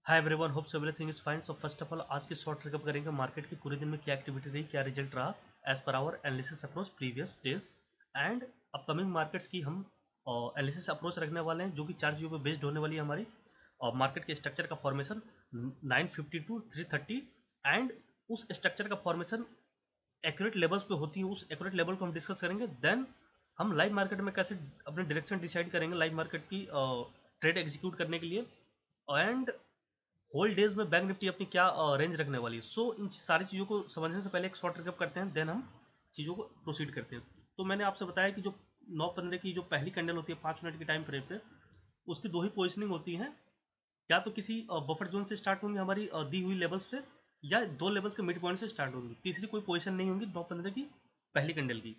Hi everyone, hope so everything is fine. So first of all आज की short रिकअप करेंगे market की पूरे दिन में क्या एक्टिविटी रही, क्या रिजल्ट रहा as per our analysis approach previous days and upcoming markets की हम एनालिसिस अप्रोच रखने वाले हैं जो कि 4 चीज़ों पे बेस्ड होने वाली है हमारी। और मार्केट के स्ट्रक्चर का फॉर्मेशन 950 टू 330 एंड उस स्ट्रक्चर का फॉर्मेशन एक्यूरेट लेवल्स पे होती है, उस एक्यूरेट लेवल को हम डिस्कस करेंगे। देन हम लाइव मार्केट में कैसे अपने डायरेक्शन डिसाइड करेंगे लाइव मार्केट की ट्रेड एग्जीक्यूट करने के लिए, एंड होल डेज में बैंक निफ्टी अपनी क्या रेंज रखने वाली है। सो इन सारी चीज़ों को समझने से पहले एक शॉर्ट रिकअप करते हैं, देन हम चीज़ों को प्रोसीड करते हैं। तो मैंने आपसे बताया कि जो 9:15 की जो पहली कैंडल होती है 5 मिनट के टाइम फ्रेम पे, उसकी दो ही पोजिशनिंग होती हैं। या तो किसी बफर जोन से स्टार्ट होंगी हमारी दी हुई लेवल्स से, या दो लेवल्स के मिड पॉइंट से स्टार्ट होंगी। तीसरी कोई पोजीशन नहीं होगी 9:15 की पहली कैंडल की।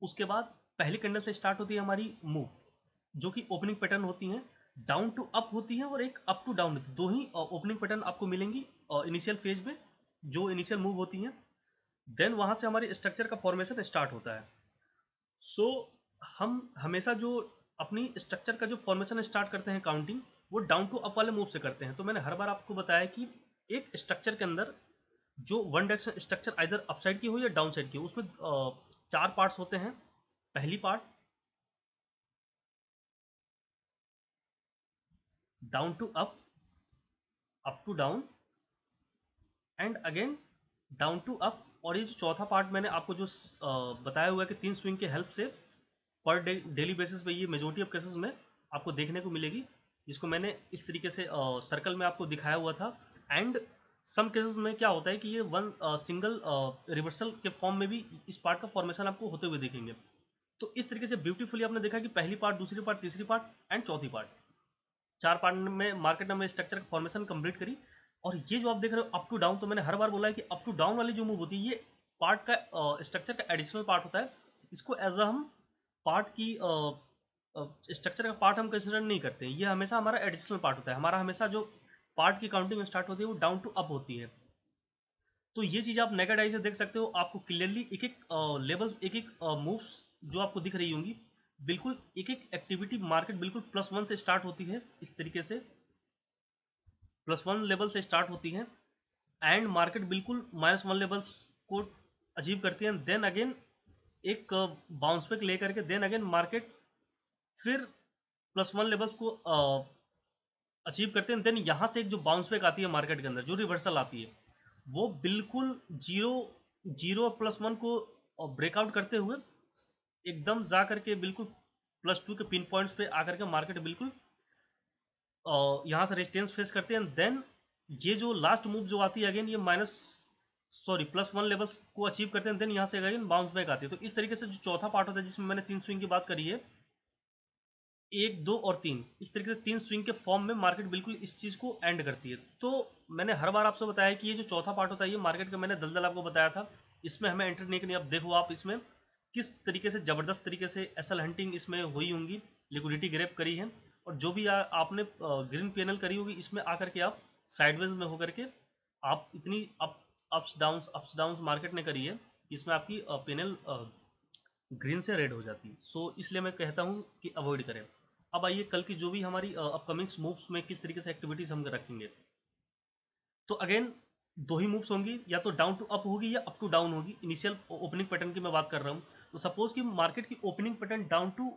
उसके बाद पहली कैंडल से स्टार्ट होती है हमारी मूव, जो कि ओपनिंग पैटर्न होती हैं, डाउन टू अप होती है और एक अप टू डाउन होती है। दो ही ओपनिंग पैटर्न आपको मिलेंगी इनिशियल फेज में, जो इनिशियल मूव होती हैं। देन वहाँ से हमारी स्ट्रक्चर का फॉर्मेशन स्टार्ट होता है। सो हम हमेशा जो अपनी स्ट्रक्चर का जो फॉर्मेशन स्टार्ट करते हैं काउंटिंग, वो डाउन टू अप वाले मूव से करते हैं। तो मैंने हर बार आपको बताया कि एक स्ट्रक्चर के अंदर जो one direction structure either upside की हो या डाउन साइड की हो, उसमें 4 पार्ट्स होते हैं। पहली part down to up to down and again down to up. और ये जो चौथा पार्ट मैंने आपको जो बताया हुआ है कि 3 स्विंग के हेल्प से पर डेली बेसिस पे, ये मेजोरिटी ऑफ केसेस में आपको देखने को मिलेगी, जिसको मैंने इस तरीके से सर्कल में आपको दिखाया हुआ था। एंड सम केसेस में क्या होता है कि ये वन सिंगल रिवर्सल के फॉर्म में भी इस पार्ट का फॉर्मेशन आपको होते हुए देखेंगे। तो इस तरीके से ब्यूटीफुली आपने देखा कि पहली पार्ट, दूसरी पार्ट, तीसरी पार्ट एंड चौथी पार्ट, 4 पार्ट में मार्केट ने स्ट्रक्चर का फॉर्मेशन कंप्लीट करी। और ये जो आप देख रहे हो अप टू डाउन, तो मैंने हर बार बोला है कि अप टू डाउन वाली जो मूव होती है ये पार्ट का स्ट्रक्चर का एडिशनल पार्ट होता है। इसको एज अ हम पार्ट की स्ट्रक्चर का पार्ट हम कंसिडर नहीं करते हैं, ये हमेशा हमारा एडिशनल पार्ट होता है। हमारा हमेशा जो पार्ट की काउंटिंग स्टार्ट होती है वो डाउन टू अप होती है। तो ये चीज़ आप नेकेड आई से देख सकते हो, आपको क्लियरली एक एक लेवल, एक एक मूव्स जो आपको दिख रही होंगी, बिल्कुल एक एक एक्टिविटी मार्केट बिल्कुल +1 से स्टार्ट होती है। इस तरीके से +1 लेवल से स्टार्ट होती है एंड मार्केट बिल्कुल -1 लेवल्स को अचीव करती है। देन अगेन एक बाउंस बैक लेकर के देन अगेन मार्केट फिर +1 लेवल्स को अचीव करते हैं। देन यहाँ से एक जो बाउंस बैक आती है मार्केट के अंदर, जो रिवर्सल आती है, वो बिल्कुल जीरो जीरो +1 को ब्रेकआउट करते हुए एकदम जा करके बिल्कुल +2 के पिन पॉइंट्स पे आकर के मार्केट बिल्कुल यहाँ से रेजिस्टेंस फेस करते हैं। देन ये जो लास्ट मूव जो आती है अगेन, ये +1 लेवल्स को अचीव करते हैं। देन यहाँ से अगेन बाउंस बैक आती है। तो इस तरीके से जो चौथा पार्ट होता है, जिसमें मैंने 3 स्विंग की बात करी है, 1, 2 और 3, इस तरीके से 3 स्विंग के फॉर्म में मार्केट बिल्कुल इस चीज़ को एंड करती है। तो मैंने हर बार आपसे बताया कि ये जो चौथा पार्ट होता है, ये मार्केट का मैंने दलदल आपको बताया था, इसमें हमें एंटर नहीं करनी। अब देखो आप इसमें किस तरीके से ज़बरदस्त तरीके से एसल हंटिंग इसमें हुई होंगी, लिक्विडिटी ग्रैब करी है। और जो भी आपने ग्रीन पैनल करी होगी, इसमें आकर के आप साइडवेज में होकर के आप इतनी अप्स डाउन्स मार्केट ने करी है, इसमें आपकी पैनल ग्रीन से रेड हो जाती है। सो इसलिए मैं कहता हूँ कि अवॉइड करें। अब आइए कल की जो भी हमारी अपकमिंग मूव्स में किस तरीके से एक्टिविटीज़ हम रखेंगे। तो अगेन दो ही मूव्स होंगी, या तो डाउन टू अप होगी या अप टू डाउन होगी। इनिशियल ओपनिंग पैटर्न की मैं बात कर रहा हूँ। तो सपोज कि मार्केट की opening pattern down to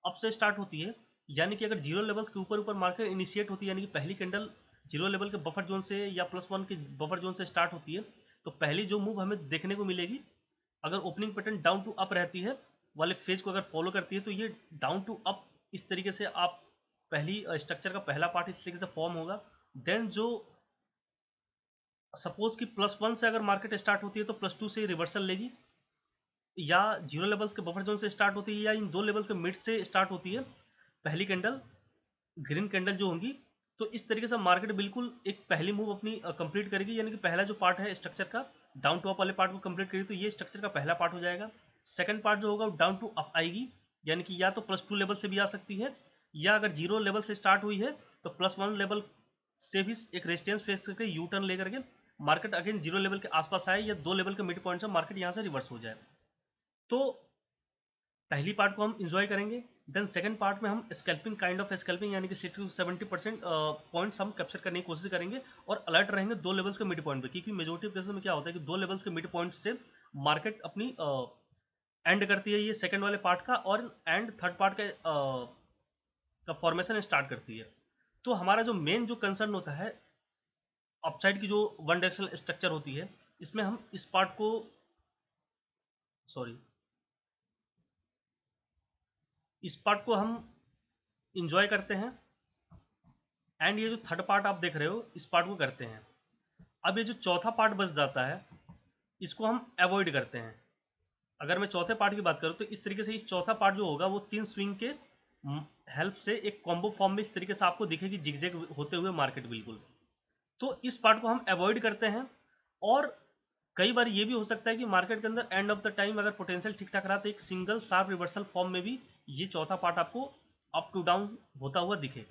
up से स्टार्ट होती है, यानी कि अगर जीरो लेवल्स के ऊपर ऊपर मार्केट इनिशिएट होती है, यानी कि पहली कैंडल जीरो लेवल के बफर जोन से या +1 के बफर जोन से स्टार्ट होती है, तो पहली जो मूव हमें देखने को मिलेगी, अगर opening pattern down to up रहती है वाले फेज को अगर फॉलो करती है, तो ये डाउन टू अप इस तरीके से आप पहली स्ट्रक्चर का पहला पार्ट इस तरीके से फॉर्म होगा। देन जो सपोज कि +1 से अगर मार्केट स्टार्ट होती है तो +2 से रिवर्सल लेगी, या जीरो लेवल्स के बफर जोन से स्टार्ट होती है, या इन दो लेवल्स के मिड से स्टार्ट होती है पहली कैंडल, ग्रीन कैंडल जो होंगी। तो इस तरीके से मार्केट बिल्कुल एक पहली मूव अपनी कंप्लीट करेगी, यानी कि पहला जो पार्ट है स्ट्रक्चर का डाउन टू अप वाले पार्ट को कंप्लीट करेगी, तो ये स्ट्रक्चर का पहला पार्ट हो जाएगा। सेकंड पार्ट जो होगा वो डाउन टू अप आएगी, यानी कि या तो +2 लेवल से भी आ सकती है, या अगर जीरो लेवल से स्टार्ट हुई है तो +1 लेवल से भी एक रेजिस्टेंस फेस करके यू टर्न लेकर के मार्केट अगेन जीरो लेवल के आसपास आए, या 2 लेवल के मिड पॉइंट से मार्केट यहाँ से रिवर्स हो जाए। तो पहली पार्ट को हम इंजॉय करेंगे, देन सेकंड पार्ट में हम स्कैल्पिंग, काइंड ऑफ स्कैल्पिंग, यानी कि 60-70% पॉइंट्स हम कैप्चर करने की कोशिश करेंगे और अलर्ट रहेंगे दो लेवल्स के मिड पॉइंट पे, क्योंकि मेजोरिटी ऑफ केसेस में क्या होता है कि दो लेवल्स के मिड पॉइंट से मार्केट अपनी एंड करती है ये सेकंड वाले पार्ट का, और एंड थर्ड पार्ट का फॉर्मेशन स्टार्ट करती है। तो हमारा जो मेन जो कंसर्न होता है अपसाइड की जो वन डायरेक्शनल स्ट्रक्चर होती है, इसमें हम इस पार्ट को, सॉरी, इस पार्ट को हम इंजॉय करते हैं, एंड ये जो थर्ड पार्ट आप देख रहे हो इस पार्ट को करते हैं। अब ये जो चौथा पार्ट बच जाता है इसको हम अवॉइड करते हैं। अगर मैं चौथे पार्ट की बात करूँ तो इस तरीके से इस चौथा पार्ट जो होगा वो 3 स्विंग के हेल्प से एक कॉम्बो फॉर्म में इस तरीके से आपको दिखेगी जिगजैग होते हुए मार्केट बिल्कुल। तो इस पार्ट को हम अवॉइड करते हैं, और कई बार ये भी हो सकता है कि मार्केट के अंदर एंड ऑफ द टाइम अगर पोटेंशियल ठीक ठाक रहा तो एक सिंगल शार्प रिवर्सल फॉर्म में भी ये चौथा पार्ट आपको अप टू डाउन होता हुआ दिखे।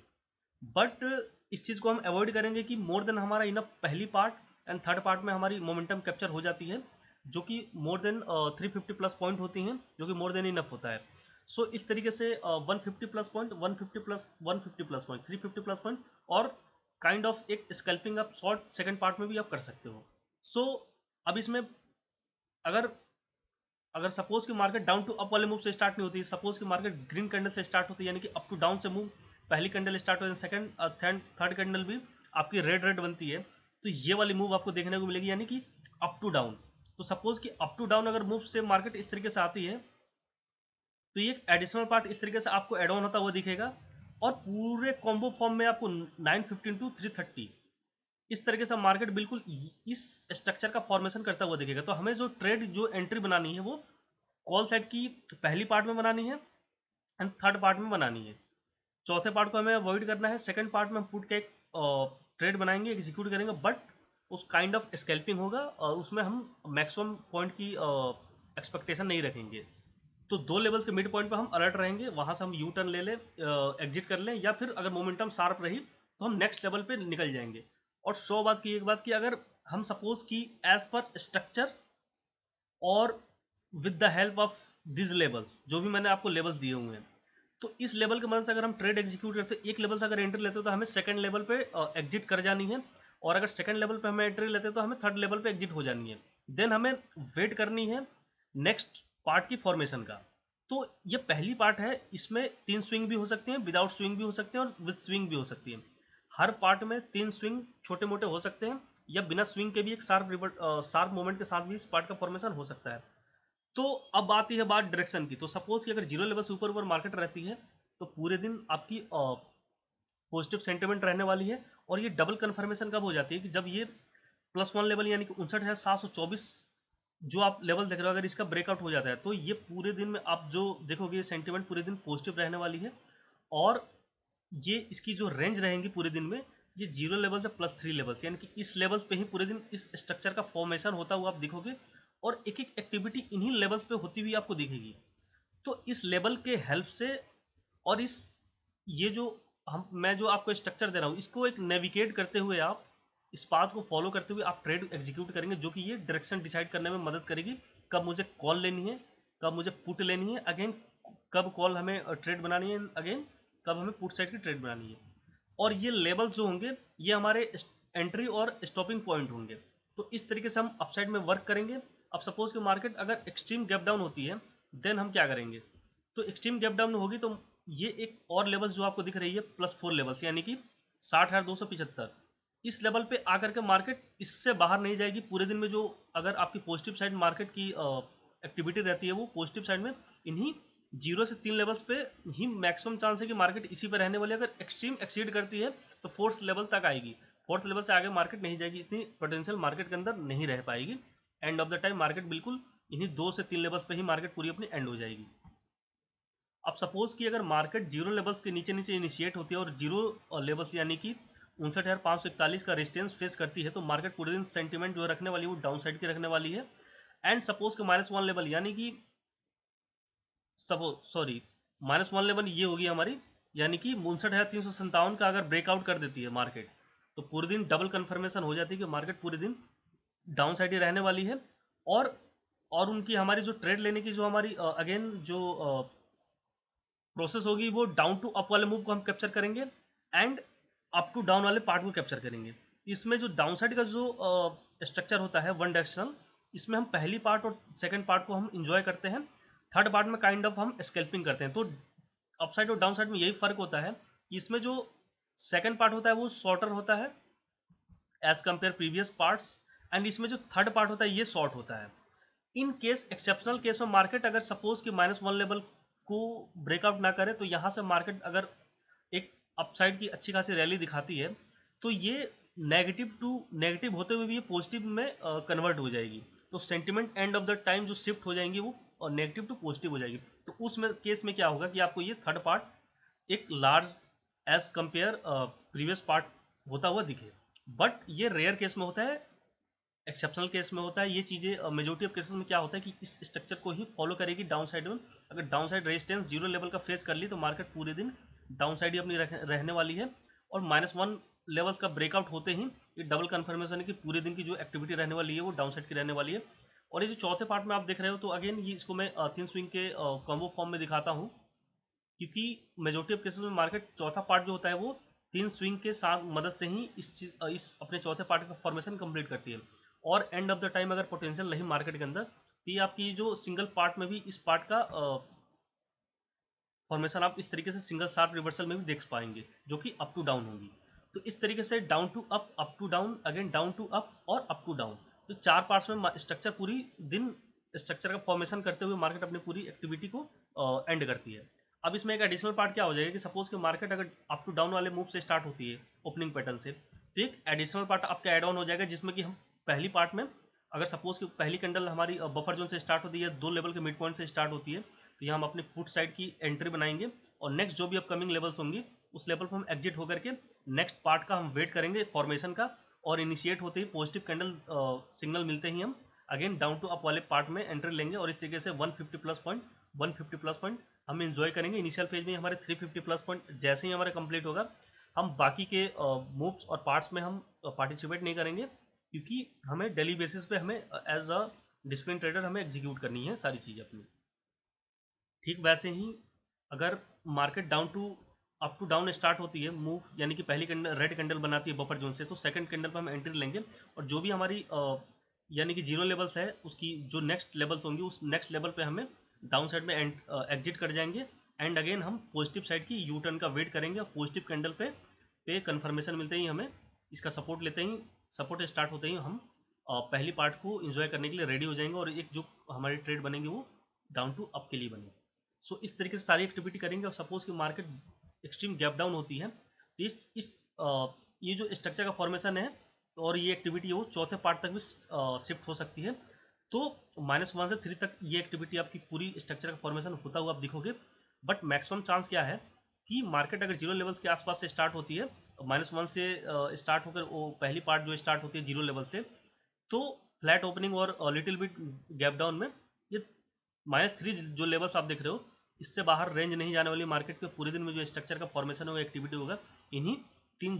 बट इस चीज़ को हम अवॉइड करेंगे कि मोर देन हमारा इनफ पहली पार्ट एंड थर्ड पार्ट में हमारी मोमेंटम कैप्चर हो जाती है, जो कि मोर देन 350 प्लस पॉइंट होती हैं, जो कि मोर देन इनफ होता है। सो इस तरीके से 150 plus point, 150 plus point, 350 plus point, और काइंड ऑफ एक स्कैल्पिंग आप शॉर्ट सेकंड पार्ट में भी आप कर सकते हो। सो अब इसमें अगर अगर सपोज की मार्केट डाउन टू अप वाले मूव से स्टार्ट नहीं होती, सपोज की मार्केट ग्रीन कैंडल से स्टार्ट होती है, यानी कि अप टू डाउन से मूव पहली कैंडल स्टार्ट होती है, सेकंड थर्ड कैंडल भी आपकी रेड रेड बनती है, तो ये वाली मूव आपको देखने को मिलेगी, यानी कि अप टू डाउन। तो सपोज कि अप टू डाउन अगर मूव से मार्केट इस तरीके से आती है तो ये एडिशनल पार्ट इस तरीके से आपको एड ऑन होता हुआ दिखेगा, और पूरे कॉम्बो फॉर्म में आपको 915 टू 330 इस तरीके से मार्केट बिल्कुल इस स्ट्रक्चर का फॉर्मेशन करता हुआ दिखेगा। तो हमें जो ट्रेड जो एंट्री बनानी है वो कॉल साइड की पहली पार्ट में बनानी है एंड थर्ड पार्ट में बनानी है। चौथे पार्ट को हमें अवॉइड करना है। सेकंड पार्ट में हम पुट का एक ट्रेड बनाएंगे, एग्जीक्यूट करेंगे, बट उस काइंड ऑफ स्कैल्पिंग होगा और उसमें हम मैक्सिमम पॉइंट की एक्सपेक्टेशन नहीं रखेंगे। तो दो लेवल्स के मिड पॉइंट पे हम अलर्ट रहेंगे, वहाँ से हम यू टर्न ले लें, एग्जिट कर लें, या फिर अगर मोमेंटम शार्प रही तो हम नेक्स्ट लेवल पे निकल जाएंगे। और सौ बात की एक बात कि अगर हम सपोज की एज पर स्ट्रक्चर और with the help of this levels, जो भी मैंने आपको लेवल्स दिए हुए हैं, तो इस लेवल की मदद से अगर हम ट्रेड एग्जीक्यूट करते हैं, एक लेवल से अगर एंट्री लेते हो तो हमें सेकंड लेवल पे एग्जिट कर जानी है, और अगर सेकंड लेवल पे हमें एंट्री लेते हैं तो हमें थर्ड लेवल पे एग्जिट हो जानी है। देन हमें वेट करनी है नेक्स्ट पार्ट की फॉर्मेशन का। तो ये पहली पार्ट है, इसमें 3 स्विंग भी हो सकती हैं, विदाउट स्विंग भी हो सकते हैं, और विद स्विंग भी हो सकती है। हर पार्ट में 3 स्विंग छोटे मोटे हो सकते हैं, या बिना स्विंग के भी एक शार्प मूवमेंट के साथ भी इस पार्ट का फॉर्मेशन हो सकता है। तो अब आती है बात डायरेक्शन की। तो सपोज कि अगर जीरो लेवल से ऊपर ऊपर मार्केट रहती है तो पूरे दिन आपकी पॉजिटिव सेंटिमेंट रहने वाली है, और ये डबल कन्फर्मेशन कब हो जाती है कि जब ये +1 लेवल यानी कि 59,724 जो आप लेवल देख रहे हो, अगर इसका ब्रेकआउट हो जाता है तो ये पूरे दिन में आप जो देखोगे ये सेंटिमेंट पूरे दिन पॉजिटिव रहने वाली है, और ये इसकी जो रेंज रहेंगी पूरे दिन में, ये 0 लेवल से +3 लेवल्स, यानी कि इस लेवल्स पे ही पूरे दिन इस स्ट्रक्चर का फॉर्मेशन होता हुआ आप दिखोगे, और एक एक एक्टिविटी इन्हीं लेवल्स पे होती हुई आपको दिखेगी। तो इस लेवल के हेल्प से, और इस ये जो मैं जो आपको स्ट्रक्चर दे रहा हूँ इसको एक नेविगेट करते हुए, आप इस पाथ को फॉलो करते हुए आप ट्रेड एग्जीक्यूट करेंगे, जो कि ये डायरेक्शन डिसाइड करने में मदद करेगी, कब मुझे कॉल लेनी है, कब मुझे पुट लेनी है, अगेन कब कॉल हमें ट्रेड बनानी है, अगेन कब हमें पुट साइड की ट्रेड बनानी है। और ये लेवल्स जो होंगे ये हमारे एंट्री और स्टॉपिंग पॉइंट होंगे। तो इस तरीके से हम अपसाइड में वर्क करेंगे। अब सपोज कि मार्केट अगर एक्सट्रीम गैप डाउन होती है, देन हम क्या करेंगे। तो एक्सट्रीम गैप डाउन होगी तो ये एक और लेवल जो आपको दिख रही है +4 लेवल्स, यानी कि 60,275, इस लेवल पे आकर के मार्केट इससे बाहर नहीं जाएगी पूरे दिन में। जो अगर आपकी पॉजिटिव साइड मार्केट की एक्टिविटी रहती है वो पॉजिटिव साइड में इन्हीं 0 से 3 लेवल्स पे ही मैक्सिमम चांस है कि मार्केट इसी पे रहने वाली है। अगर एक्सट्रीम एक्सीड करती है तो फोर्थ लेवल तक आएगी, फोर्थ लेवल से आगे मार्केट नहीं जाएगी, इतनी पोटेंशियल मार्केट के अंदर नहीं रह पाएगी। End of the time market बिल्कुल इन्हीं 2 से 3 लेवल्स पे ही मार्केट पूरी अपनी एंड हो जाएगी। अब सपोज कि अगर मार्केट 0 लेवल्स के नीचे नीचे इनिशिएट होती है और 0 लेवल्स यानी कि 59,541 का रेजिस्टेंस फेस करती है, तो मार्केट पूरे दिन सेंटीमेंट जो रखने वाली है वो डाउन साइड की रखने वाली है। एंड सपोज कि -1 लेवल यानी कि सपोज सॉरी -1 लेवल ये होगी हमारी, यानी कि 59,357 का अगर ब्रेकआउट कर देती है मार्केट, तो पूरे दिन डबल कन्फर्मेशन हो जाती है कि मार्केट पूरे दिन डाउन साइड ही रहने वाली है। और और उनकी हमारी जो ट्रेड लेने की जो हमारी अगेन जो प्रोसेस होगी वो डाउन टू अप वाले मूव को हम कैप्चर करेंगे एंड अप टू डाउन वाले पार्ट को कैप्चर करेंगे। इसमें जो डाउन साइड का जो स्ट्रक्चर होता है वन डायरेक्शनल, इसमें हम पहली पार्ट और सेकंड पार्ट को हम इंजॉय करते हैं, थर्ड पार्ट में काइंड ऑफ हम स्कैल्पिंग करते हैं। तो अप साइड और डाउन साइड में यही फर्क होता है कि इसमें जो सेकंड पार्ट होता है वो शॉर्टर होता है as compare previous parts, and इसमें जो थर्ड पार्ट होता है ये शॉर्ट होता है। इन केस एक्सेप्शनल केस में मार्केट अगर सपोज कि -1 लेवल को ब्रेकआउट ना करे तो यहाँ से मार्केट अगर एक अपसाइड की अच्छी खासी रैली दिखाती है तो ये नेगेटिव टू नेगेटिव होते हुए भी ये पॉजिटिव में कन्वर्ट हो जाएगी। तो sentiment end of the time जो शिफ्ट हो जाएंगी वो नेगेटिव टू पॉजिटिव हो जाएगी। तो उस में केस में क्या होगा कि आपको ये थर्ड पार्ट एक large as compare previous part होता हुआ दिखे, बट ये रेयर केस में होता है, एक्सेप्शनल केस में होता है। ये चीज़ें मेजोरिटी ऑफ केसेस में क्या होता है कि इस स्ट्रक्चर को ही फॉलो करेगी डाउन साइड में। अगर डाउन साइड रेजिस्टेंस 0 लेवल का फेस कर ली तो मार्केट पूरे दिन डाउन साइड ही अपनी रहने वाली है, और -1 लेवल्स का ब्रेकआउट होते ही ये डबल कन्फर्मेशन है कि पूरे दिन की जो एक्टिविटी रहने वाली है वो डाउन साइड की रहने वाली है। और ये जो चौथे पार्ट में आप देख रहे हो तो अगेन ये इसको मैं 3 स्विंग के कॉम्बो फॉर्म में दिखाता हूँ, क्योंकि मेजोरिटी ऑफ केसेस में मार्केट चौथा पार्ट जो होता है वो 3 स्विंग के साथ मदद से ही इस अपने चौथे पार्ट का फॉर्मेशन कंप्लीट करती है। और एंड ऑफ द टाइम अगर पोटेंशियल नहीं मार्केट के अंदर तो ये आपकी जो सिंगल पार्ट में भी इस पार्ट का फॉर्मेशन आप इस तरीके से सिंगल शार्प रिवर्सल में भी देख पाएंगे जो कि अप टू डाउन होगी। तो इस तरीके से down to up to down, again down to up और अप टू डाउन, तो 4 पार्ट्स में स्ट्रक्चर पूरी दिन स्ट्रक्चर का फॉर्मेशन करते हुए मार्केट अपनी पूरी एक्टिविटी को एंड करती है। अब इसमें एक एडिशनल पार्ट क्या हो जाएगा कि सपोज कि मार्केट अगर अप टू डाउन वाले मूव से स्टार्ट होती है ओपनिंग पैटर्न से, तो एक एडिशनल पार्ट आपका एड ऑन हो जाएगा जिसमें कि हम पहली पार्ट में अगर सपोज कि पहली कैंडल हमारी बफर जोन से स्टार्ट होती है, 2 लेवल के मिड पॉइंट से स्टार्ट होती है, तो यहाँ हम अपने पुट साइड की एंट्री बनाएंगे और नेक्स्ट जो भी अपकमिंग लेवल्स होंगी उस लेवल पर हम एग्जिट होकर के नेक्स्ट पार्ट का हम वेट करेंगे फॉर्मेशन का, और इनिशिएट होते ही पॉजिटिव कैंडल सिग्नल मिलते ही हम अगेन डाउन टू अप वाले पार्ट में एंट्री लेंगे और इस तरीके से 150 प्लस पॉइंट हम इंजॉय करेंगे। इनिशियल फेज में हमारे 350 प्लस पॉइंट जैसे ही हमारा कंप्लीट होगा हम बाकी के मूव्स और पार्ट्स में हम पार्टिसिपेट नहीं करेंगे, क्योंकि हमें डेली बेसिस पे हमें एज अ डिसिप्लिन ट्रेडर हमें एग्जीक्यूट करनी है सारी चीज़ें अपनी। ठीक वैसे ही अगर market down to up to down start होती है मूव, यानी कि पहली कैंडल रेड कैंडल बनाती है बफर जोन से, तो सेकंड कैंडल पर हम एंट्री लेंगे और जो भी हमारी यानी कि 0 लेवल्स है उसकी जो नेक्स्ट लेवल्स होंगी उस नेक्स्ट लेवल पे हमें डाउन साइड में एग्जिट कर जाएंगे एंड अगेन हम पॉजिटिव साइड की यू टर्न का वेट करेंगे और पॉजिटिव कैंडल पे कन्फर्मेशन मिलते ही हमें इसका सपोर्ट लेते ही सपोर्ट स्टार्ट होते ही हम पहली पार्ट को इन्जॉय करने के लिए रेडी हो जाएंगे और एक जो हमारी ट्रेड बनेगी वो डाउन टू अप के लिए बनेगी। सो इस तरीके से सारी एक्टिविटी करेंगे और सपोज कि मार्केट एक्सट्रीम गैप डाउन होती है तो ये जो स्ट्रक्चर का फॉर्मेशन है और ये एक्टिविटी है वो चौथे पार्ट तक भी शिफ्ट हो सकती है। तो -1 से 3 तक ये एक्टिविटी आपकी पूरी स्ट्रक्चर का फॉर्मेशन होता हुआ आप दिखोगे, बट मैक्सिमम चांस क्या है कि मार्केट अगर 0 लेवल्स के आसपास से स्टार्ट होती है, -1 से स्टार्ट होकर वो पहली पार्ट जो स्टार्ट होती है 0 लेवल से, तो फ्लैट ओपनिंग और लिटिल बिट गैप डाउन में ये -3 जो लेवल्स आप देख रहे हो इससे बाहर रेंज नहीं जाने वाली मार्केट के पूरे दिन में जो स्ट्रक्चर का फॉर्मेशन होगा एक्टिविटी होगा इन्हीं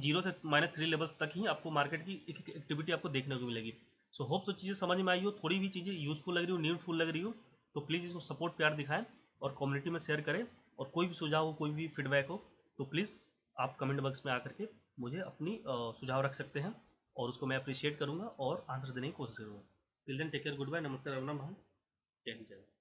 0 से -3 लेवल्स तक ही आपको मार्केट की एक एक्टिविटी आपको देखने को मिलेगी। सो होप सो चीज़ें समझ में आई हो, थोड़ी भी चीज़ें यूजफुल लग रही हो, नीडफुल लग रही हो तो प्लीज़ इसको सपोर्ट प्यार दिखाएं और कम्युनिटी में शेयर करें, और कोई भी सुझाव हो कोई भी फीडबैक हो तो प्लीज़ आप कमेंट बॉक्स में आकर के मुझे अपनी सुझाव रख सकते हैं और उसको मैं अप्रिशिएट करूँगा और आंसर देने की कोशिश करूँगा। Till then take care, good bye, नमस्कार, राम राम, जय हिंद, जय भारत।